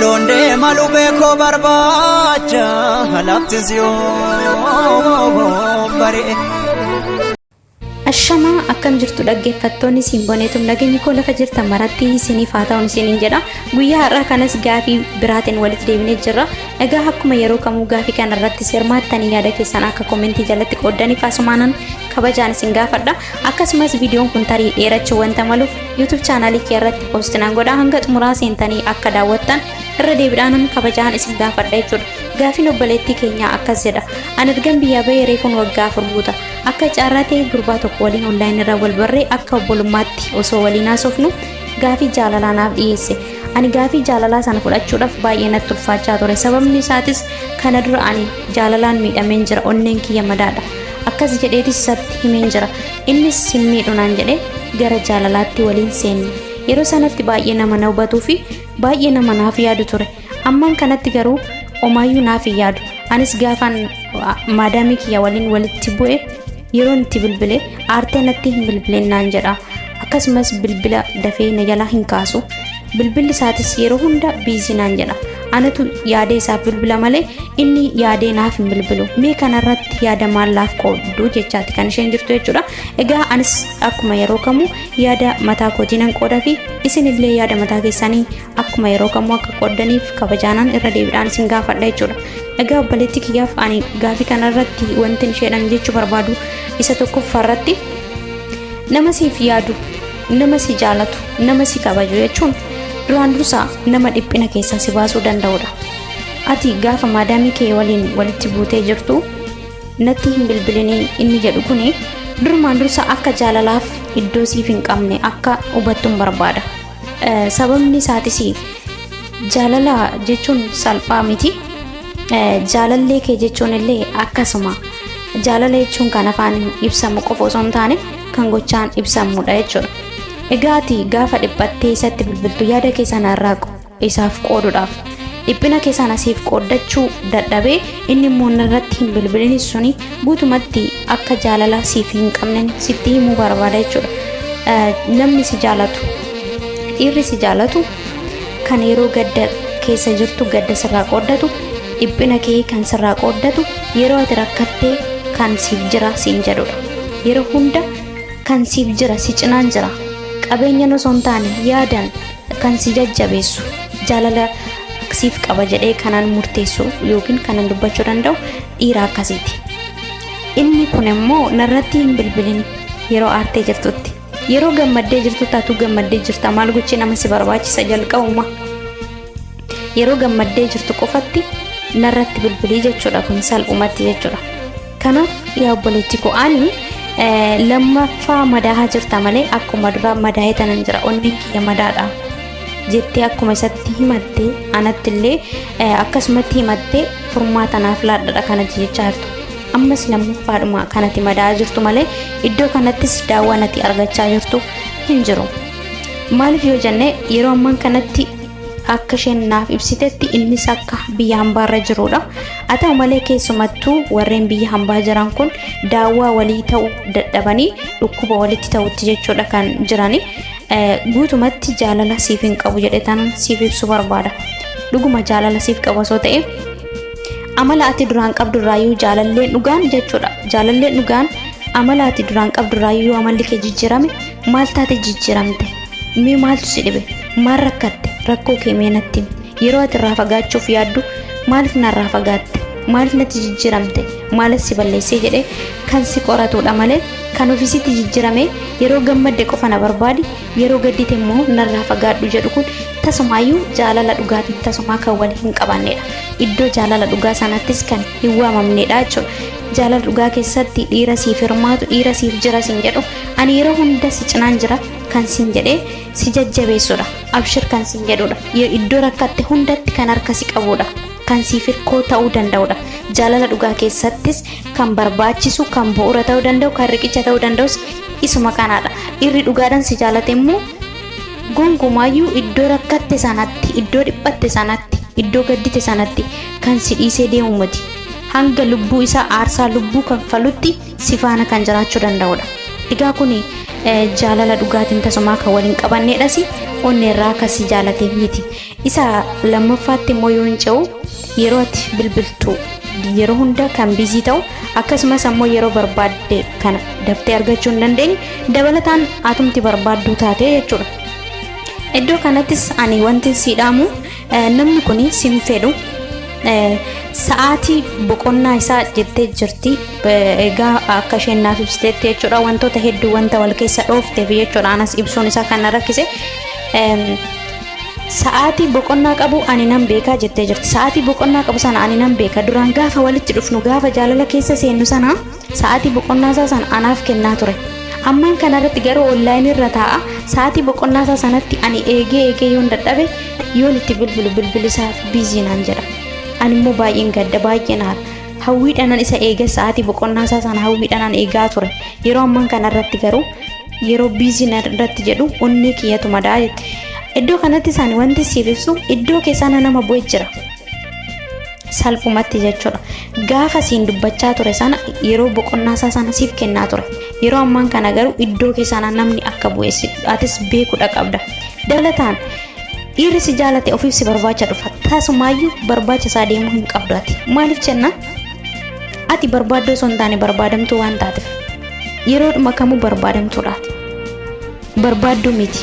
Londe malube ko barbacha halaptizyo bare. Ashama akkam jirtu dhaggeeffattoonni simboneetum nageenyi koo lafa jirtan maratti isiniif haa ta'u isiniin jedha. Guyyaa har'aa kanas gaafii biraatiin walitti deebinee jirra. Egaa akkuma yeroo kamuu gaafii kana irratti sirmaattanii yaada keessan akka komentii jalatti qooddaniif asumaanan kabajaan isin gaafadha. Akkasumas viidiyoon kun tarii dheerachuu wanta maluuf YouTube chaanalii kee irratti poostinaan godha hanga xumuraa seentanii akka daawwattan irra deebiidhaan kabajaan isin gaafadha jechuudha. Gaafiin obboleettii keenyaa akkas jedha. Ani ergan biyyaa bahee reefuun waggaa 4 guuta. Akka carraa ta'e gurbaa tokko waliin online irra wal barree akka obbolummaatti osoo waliin haasofnu gaafii jaalalaa naaf dhiyeesse. Ani gaafii jaalalaa sana fudhachuudhaaf baay'ee natti ulfaachaa ture. Sababni isaatis kana dura ani jaalalaan miidhameen jira, onneen kiyya madaadha. Akkas jedheetis isatti himeen jira. Innis hin miidhu naan jedhee gara jaalalaatti waliin seenne. Yeroo sanatti baay'ee nama na hubatuu fi baay'ee nama naaf yaadu ture. Ammaan kanatti garuu omaayyuu naaf hin yaadu. Anis gaafaan maadaamii kiyya waliin walitti bu'e yeroo itti bilbile aartee natti hin bilbileen naan jedha. Akkasumas bilbila dafee na jalaa hin kaasu. Bilbilli isaatis yeroo hunda biizii naan jedha. Anatu yaadee isaaf bilbila malee inni yaadee naaf hin bilbilu. Mee kanarratti yaada maal laaf qooddu jechaati kan isheen jirtu jechuudha. Egaa anis akkuma yeroo kamuu yaada mataa kootiin qoodaa fi isinillee yaada mataa keessanii akkuma yeroo kamuu akka qooddaniif kabajaanan irra deebiidhaan isin gaafadha jechuudha. Egaa obboleettii kiyyaaf ani gaafii kanarratti wanti isheedhaan jechuu barbaadu isa tokkoffaarratti nama siif yaadu, nama si jaalatu, nama si kabaju jechuun duraan dursa nama dhiphina keessaa si baasuu danda'udha. Ati gaafa maadaamii kee waliin walitti buutee jirtu natti hin bilbilinii inni jedhu kuni durumaan dursa akka jaalalaaf iddoo siif hin qabne akka hubattuun barbaada. Sababni isaatis jaalala jechuun salphaa miti. Jaalallee kee jechuun illee akkasuma jaalala jechuun kan afaan ibsamu qofa osoo hin taane kan gochaan ibsamudha jechuudha. Egaa ati gaafa dhiphattee isatti bilbiltu yaada keessan irraa isaaf qooduudhaaf dhiphina keessan asiif qooddachuu dadhabee inni immoo narratti hin bilbilin suni guutumatti akka jaalala siif hin qabnen sitti himuu barbaada jechuudha. Namni si jaalatu, dhiirri si jaalatu kan yeroo gadda keessa jirtu gadda sirraa qooddatu, dhiphina kee kan sirraa qooddatu, yeroo ati rakkattee kan siif jira siin jedhudha. Yeroo hunda kan siif jira si cinaan jira. Qabeenya osoo hin taane yaadan kan si jajjabeessu jaalala siif qaba jedhee kanan murteessu yookiin kanan dubbachuu danda'u dhiira akkasiiti. Inni kun immoo narratti hin bilbilin yeroo aartee jirtutti. Yeroo gammaddee jirtu taatu gammaddee jirta maal gochii nama si barbaachisa jalqabuma. Yeroo gammaddee jirtu qofatti narratti bilbilii jechuudha kun salphumatti jechuudha. Kanaaf yaa obboleettii koo ani lammaffaa madaa'aa jirta malee akkuma dura madaa'ee tanan jira onneen kiyya madaadha jettee akkuma isatti himattee anattillee akkasumatti himattee furmaata naaf laadhadha kanatti jechaa jirtu. Ammas lammaffaadhuma kanatti madaa'aa jirtu malee iddoo kanattis daawwaa natti argachaa jirtu hin jiru. Maaliif yoo jenne yeroo ammaan kanatti akka isheen naaf ibsitetti innis akka biyya hambaarra jirudha. Haa ta'u malee keessumattuu warreen biyya hambaa jiran kun daawwaa walii ta'uu dadhabanii dhukkuba walitti ta'utti jechuudha kan jirani. Guutumatti jaalala siif hin qabu jedhee tanan siif ibsu barbaada. Dhuguma jaalala siif qabu osoo ta'e amala ati duraan qabdu irraayyuu jaalalleen dhugaan jechuudha. Jaalalleen dhugaan amala ati duraan qabdu irraayyuu amalli kee jijjiirame maal taate jijjiiramte? Mee maaltu si dhibe? Maal rakkatte? Rakkoo kee meenatti yeroo ati irraa fagaachuuf yaaddu maaliif narraa fagaatte? Maaliif natti jijjiiramte? Maaliif si balleessee jedhee kan si qoratudha malee kan ofiisitti jijjiirame yeroo gammadde qofa na barbaadi yeroo gaddite immoo narraa fagaadhu jedhu kun tasumaayyuu jaalala dhugaatiin tasumaa kan wal hin qabannedha. Iddoo jaalala dhugaa sanattis kan hin waamamnedha jechuudha. Jaalala dhugaa keessatti dhiira siif hirmaatu dhiira siif jira siin jedhu ani yeroo hunda si cinaan jira kan siin jedhee si jajjabeessudha. Abshir kan siin jedhudha. Iddoo rakkatte hundatti kan harka si qabudha. Kan siif hirkoo ta'uu danda'udha. Jaalala dhugaa keessattis kan barbaachisu kan bu'uura ta'uu danda'u kan riqicha ta'uu danda'us isuma kanadha. Dhiirri dhugaadhaan si jaalate immoo gonkumaayyuu iddoo rakkatte sanatti, iddoo dhiphatte sanatti, iddoo gaddite sanatti kan si dhiisee deemu miti. Hanga lubbuu isaa aarsaa lubbuu kanfalutti si faana kan jiraachuu danda'udha. Egaa kuni jaalala dhugaatiin tasumaa kan waliin qabanneedhas onnee irraa akkasii jaalatee miti. Isa lammaffaatti immoo yoo hin ce'u yeroo ati bilbiltu yeroo hunda kan bizii ta'u akkasumas ammoo yeroo barbaadde kana daftee argachuu hin dandeenye dabalataan atumti barbaaddu taate jechuudha. Iddoo kanattis ani wanti siidhaamu namni kuni sim fedhu sa'aatii boqonnaa isaa jettee jirti. Egaa akka isheen naaf ibsiteetti jechuudha wantoota hedduu wanta wal keessa dhoofteef jechuudha anas ibsuun isaa kan na rakkise. Sa'aatii boqonnaa qabu ani nan beekaa jettee jirti. Sa'aatii boqonnaa qabu sana ani nan beeka. Duraan gaafa walitti dhufnu gaafa jaalala keessa seennu sana sa'aatii boqonnaa isaa sana anaaf kennaa ture. Ammaan kanarratti garuu onlaayinii irra taa'a. Sa'aatii boqonnaa isaa sanatti ani eegee yoon dadhabe yoon itti bilbilisaa bizii naan jedha. Ani immoo baay'een gadda baay'een haara. Hawwiidhaan isa eega sa'aatii boqonnaa isaa sana hawwiidhaan eegaa ture. Yeroo ammaan kanarratti garuu yeroo bizii irratti jedhu onni kiyyatu madaa jetti. Iddoo kanatti isaan wanti siif ibsu iddoo keessaa nama bu'ee jira. Salphumatti jechuudha. Gaafa siin dubbachaa ture sana yeroo boqonnaa isaa sana siif kennaa ture. Yeroo ammaan kana garuu iddoo keessaa namni akka bu'ee atis beekuudha qabda. Dabalataan dhiirri si jaalate ofiif si barbaacha dhufa. Tasumaayyuu barbaacha isaa deemuu hin qabdu ati. Maaliif jenna? Ati barbaaddoo osoo hin taane barbaadamtuu waan taateef. Yeroodhuma kamuu barbaadamtuudhaati. Barbaadduu miti.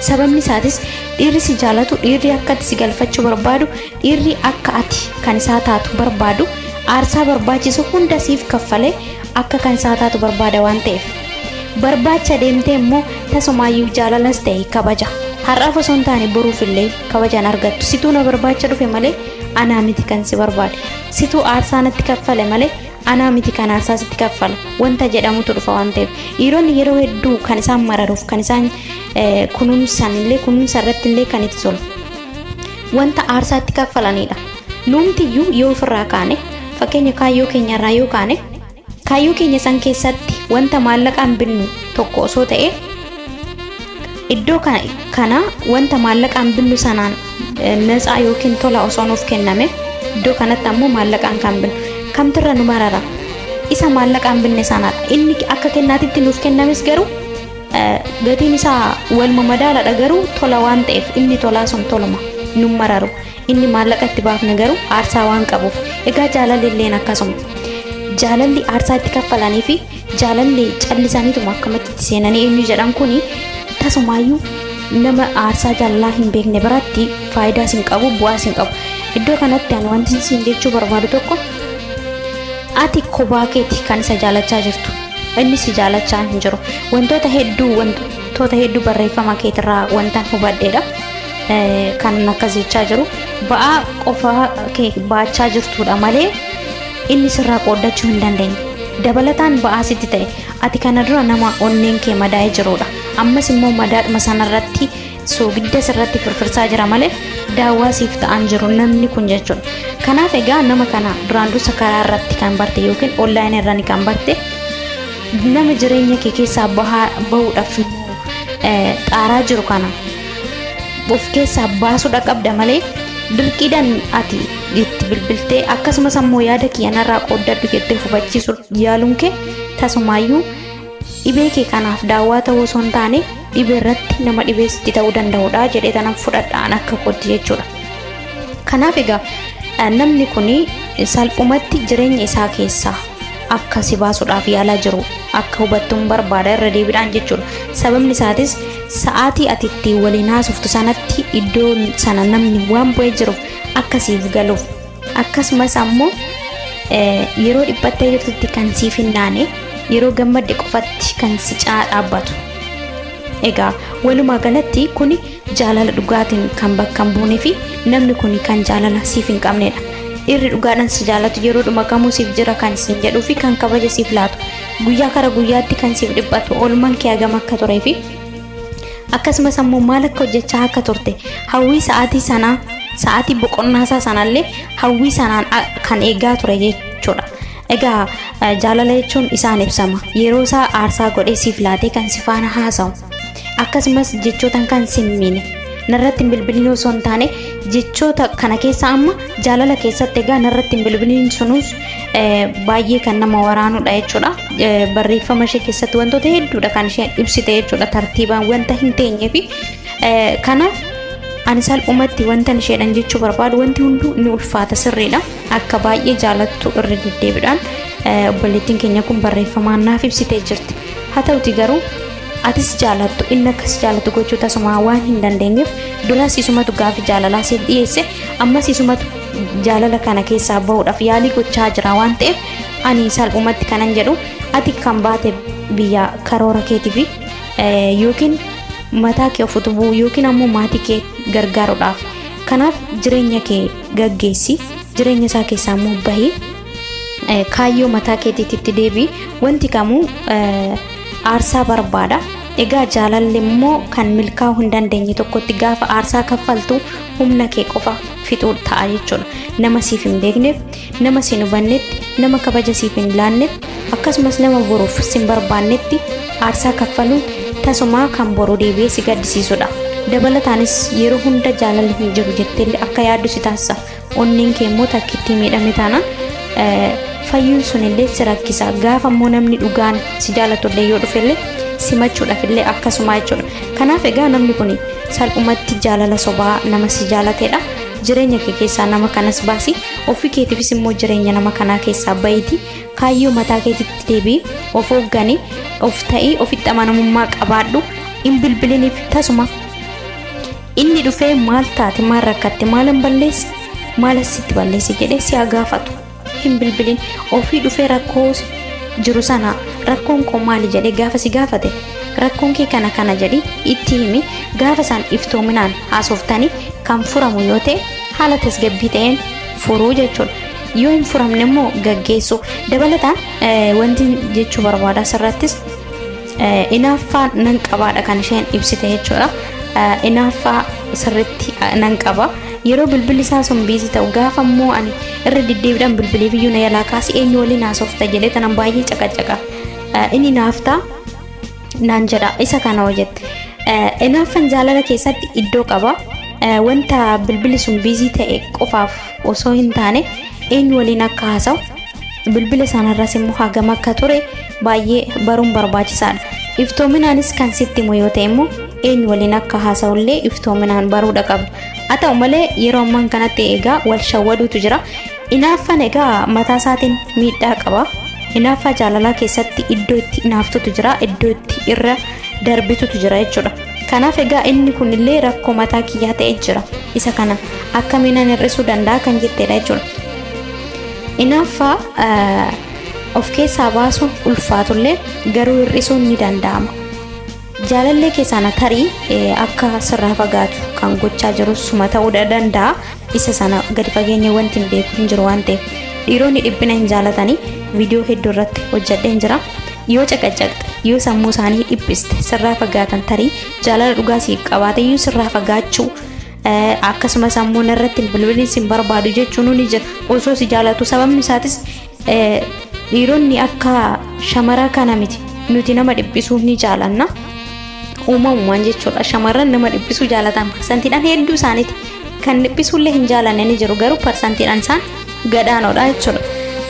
Sababni isaatis dhiirri si jaalatu dhiirri akka ati si galfachuu barbaadu dhiirri akka ati kan isaa taatu barbaadu aarsaa barbaachisu hunda siif kaffalee akka kan isaa taatu barbaada waan ta'eef barbaacha deemtee immoo tasumaayyuu jaalalas ta'e kabaja har'aaf osoo hin taane boruuf illee kabajaan argattu. Situu na barbaacha dhufe malee anaa miti kan si barbaade. Situu aarsaa natti kaffale malee anaa miti kan aarsaa sitti kaffala wanta jedhamutu dhufa waan ta'eef dhiironni yeroo hedduu kan isaan mararuuf kan isaan kunuunsan illee kunuunsa irratti illee kan itti tolu wanta aarsaatti kaffalanidha. Nuumtiyyuu yoo ofirraa kaane fakkeenya kaayyoo keenyarraa yoo kaane kaayyoo keenya san keessatti wanta maallaqaan binnu tokko osoo ta'e iddoo kana wanta maallaqaan binnu sanaan natsaa yookiin tola osoo nuuf kenname iddoo kanatti ammoo maallaqaan kan binnu kamtirra nu marara isa maallaqaan binne sanaadha. Inni akka kennaatitti nuuf kennames garuu gatiin isaa walma madaaladha garuu tola waan ta'eef inni tolaa sun toluma nu mararu. Inni maallaqatti baafne garuu aarsaa waan qabuuf. Egaa jaalalli illeen akkasuma. Jaalalli aarsaa itti kaffalanii fi jaalalli callisaniituma akkamatti itti seenanii inni jedhan kuni tasumaayyuu nama aarsaa jaalalaa hin beekne biratti faayidaas hin qabu bu'aas hin qabu. Iddoo kanatti ani wanti siin jechuu barbaadu tokko ati kophaa keeti kan isa jaalachaa jirtu. Inni si jaalachaa hin jiru. Wantoota hedduu barreeffama keetirraa wantaan hubadheedha. Kan akkas jechaa jiru ba'aa qofaa kee baachaa jirtudha malee inni sirraa qooddachuu hin dandeenye. Dabalataan ba'aa sitti ta'e ati kana dura nama onneen kee madaa'ee jirudha. Ammas immoo madaadhuma sanarratti soogidda sirratti firfirsaa jira malee daawwaa siif ta'an jiru namni kun jechuudha. Kanaaf egaa nama kana duraan dursa karaa irratti kan barte yookiin onlaayinii irraan kan barte nama jireenya kee keessaa bahuudhaaf xaaraa jiru kana of keessaa baasuudha qabda malee dirqiidhaan ati itti bilbiltee akkasumas ammoo yaada kiyyanarraa qooddadhu jettee hubachiisuu yaaluun kee tasumaayyuu dhibee kee kanaaf daawwaa ta'uu osoo hin taane dhibee irratti nama dhibee sitti ta'uu danda'udha jedhee tanan fudhadhaan akka kootti jechuudha. Kanaaf egaa namni kuni salphumatti jireenya isaa keessaa akka si baasuudhaaf yaalaa jiru akka hubattuun barbaada irra deebiidhaan jechuudha. Sababni isaatis sa'aatii ati itti waliin haasoftu sanatti iddoo sana namni waan bu'ee jiru akka siif galuuf akkasumas ammoo yeroo dhiphattee jirtutti kan siif hin naane yeroo gammadde qofatti kan si cinaa dhaabbatu. Egaa walumaa galatti kuni jaalala dhugaatiin kan bakka hin buunee fi namni kuni kan jaalala siif hin qabnedha. Dhiirri dhugaadhaan si jaalatu yeroo dhuma kamuu siif jira kan siin jedhuu fi kan kabaja siif laatu guyyaa kara guyyaatti kan siif dhiphatu oolman kee hagam akka turee fi akkasumas ammoo maal akka hojjechaa akka turte hawwii sa'aatii boqonnaa isaa sanallee hawwii sanaan kan eegaa ture jechuudha. Egaa jaalala jechuun isaan ibsama yeroo isaa aarsaa godhee siif laatee kan si faana haasa'u akkasumas jechootan kan simmine narratti hin bilbilin osoo hin taane jechoota kana keessa amma jaalala keessatti egaa narratti hin bilbilin sunus baay'ee kan nama waraanudha jechuudha. Barreeffama ishee keessatti wantoota hedduudha kan isheen ibsite jechuudha tartiibaan wanta hin teenyee fi kanaaf ani salphumatti wanta isheedhaan jechuu barbaadu wanti hunduu ni ulfaata sirriidha. Akka baay'ee jaalattu irra deddeebiidhaan obboleettiin keenya kun barreeffamaan naaf ibsitee jirti. Haa ta'uti garuu atis jaalattu inni akkas jaalatu gochuu tasuma waan hin dandeenyeef dura siisumatu gaafi jaalalaa siif dhiyeesse amma siisumatu jaalala kana keessaa bahuudhaaf yaalii gochaa jira waan ta'eef ani salphumatti kanan jedhu ati kan baate biyya karoora keetii fi yookiin mataa kee of utubuu yookiin ammoo maatii kee gargaaruudhaaf kanaaf jireenya kee gaggeessi jireenya isaa keessaa immoo bahii kaayyoo mataa keetiitti deebii wanti kamuu aarsaa barbaada. Egaa jaalalli immoo kan milkaa'uu hin dandeenye tokkotti gaafa aarsaa kaffaltu humna kee qofa fixuu ta'a jechuudha. Nama siif hin beekneef, nama si hin hubannetti, nama kabaja siif hin laannetti akkasumas nama boruuf si hin barbaannetti aarsaa kaffaluun tasuma kan boruu deebi'ee si gaddisiisudha. Dabalataanis yeroo hunda jaalalli hin jiru jettee akka yaaddu si taasisa. Onneen kee immoo takkitti miidhame taanaan fayyuun sun illee si rakkisa. Gaafa immoo namni dhugaan si jaalatu illee yoo dhufe illee simachuudhaaf illee akkasuma jechuudha. Kanaaf egaa namni kun salphumatti jaalala sobaa nama si jaalateedha. Jireenya kee keessaa nama kanas baasi. Ofii keetiifis immoo jireenya nama kanaa keessaa bahiiti. Kaayyoo mataa keetitti deebii of hoogganii of ta'ii ofitti amanamummaa qabaadhu. Hin bilbiliniif tasuma inni dhufee maal taate maal rakkatte maalan balleessi maal sitti balleessi jedhee si haa gaafatu. Hin bilbilin ofii dhufee rakkoo jiru sana rakkoon koo maali jedhee gaafa si gaafate rakkoon kee kana jedhi itti himi gaafa san iftoominaan haasoftanii kan furamu yoo ta'e haala tasgabbii ta'een furuu jechuudha. Yoo hin furamne immoo gaggeessu. Dabalataan wanti jechuu barbaada asirrattis inaaffaa nan qabaadha kan isheen ibsite jechuudha. Inaaffaa sirriitti nan qaba. Yeroo bilbilli isaa sun biizii ta'u gaafa immoo ani irra deddeebiidhaan bilbilee biyyuu na yaalaa kaasii eenyu waliin haasofta jedhee tanan baay'ee caqacaqa. Inni naaftaa naan jedha isa kana hojjette. Inaaffaan jaalala keessatti iddoo qaba. Wanta bilbilli sun biizii ta'e qofaaf osoo hin taane eenyu waliin akka haasa'u bilbila sanarras immoo hagam akka ture baay'ee baruun barbaachisaadha. Iftoominaanis kan sitti himu yoo ta'e immoo eenyu waliin akka haasa'ullee iftoominaan baruudha qabda. Haa ta'u malee yeroo ammaan kanatti egaa wal shawwaduutu jira. Inaaffaan egaa mataa isaatiin miidhaa qaba. Inaaffaa jaalalaa keessatti iddoo itti inaaftutu jira, iddoo itti irra darbitutu jira jechuudha. Kanaaf egaa inni kunillee rakkoo mataa kiyyaa ta'ee jira. Isa kana akkamiin hir'isuu danda'a kan jetteedha jechuudha. Inaaffaa of keessaa baasuun ulfaatullee garuu hir'isuun ni danda'ama. Jaalallee keessaan tarii akka sirraa fagaatu kan gochaa jirus suma ta'uu danda'a. Isa sana gadi fageenya wanti hin beeku hin jiru waan ta'eef dhiironni dhibbina hin jaalatanii viidiyoo hedduu irratti hojjedheen jira. Yoo caqacaqxe yoo sammuu isaanii dhibbiste sirraa fagaatan tarii jaalala dhugaa si qabaate iyyuu sirraa fagaachuu akkasumas sammuu irratti bilbilin sin barbaadu jechuun ni jira. Osoo si jaalatu sababni isaatis dhiironni akka shamara kana miti nuti nama dhibbisuuf ni jaalanna. Uumamumaan jechuudha. Shamarran nama dhibbisuu jaalatan parsantiidhaan hedduu isaaniiti. Kan dhibbisuullee hin jaalanne ni jiru garuu parsantiidhaan isaan gadaanoodha jechuudha.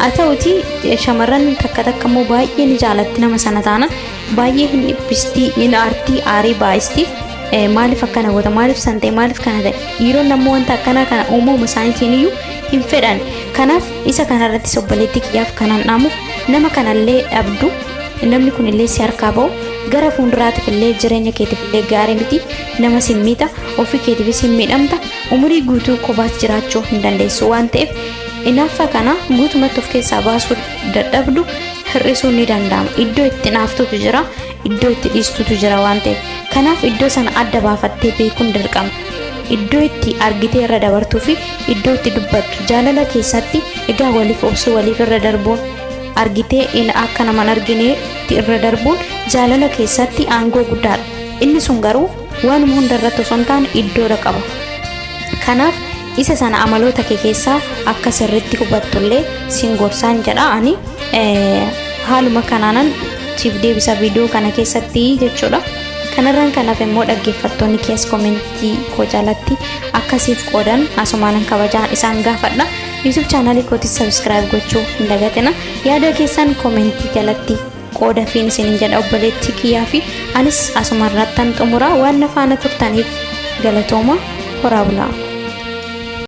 Haa ta'uti shamarran takka immoo baay'ee ni jaalatti nama sana taana baay'ee hin dhibbisti hin aartii aarii baay'isti. Maaliif akkana goota maaliif san ta'e maaliif kana ta'e dhiironni ammoo wanta akkanaa kana uumama isaaniitiin iyyuu hin fedhan. Kanaaf isa kanarratti obboleettii kiyyaaf kanan dhaamuuf nama kanallee dhabdu namni kunillee si harkaa ba'u. Gara fuulduraatiif illee jireenya keetiif illee gaarii miti nama simmiita ofii keetiifis hin miidhamta umurii guutuu kophaas jiraachuu hin dandeessu waan ta'eef inaaffaa kana guutumatti of keessaa baasuu dadhabdu hir'isuu ni danda'ama. Iddoo itti naaftutu jira iddoo itti dhiistutu jira waan ta'eef kanaaf iddoo sana adda baafattee beekuun dirqama. Iddoo itti argitee irra dabartuu fi iddoo itti dubbattu jaalala keessatti egaa waliif obsuu waliif irra darbuun argitee in akka naman argine irra darbuun jaalala keessatti aangoo guddaadha. Inni sun garuu waanuma hundarratti osoo hin taane iddoodha qaba. Kanaaf isa sana amaloota kee keessaa akka sirriitti hubattullee sin gorsaan jedha ani haaluma kanaanan siif deebisa viidiyoo kana keessatti jechuudha. kanarraan kanaaf immoo dhaggeeffattoonni kees komentii koo jalatti akkasiif qoodan asumaan kabajaan isaan gaafadha. YouTube channel kootti subscribe gochuu hin dagatina. Yaada keessan komentii jalatti qooda fiin isin jedha obboleettii kiyyaa fi anis asumaan rattan xumura waan nafaana turtaniif galatooma horaa bulaa.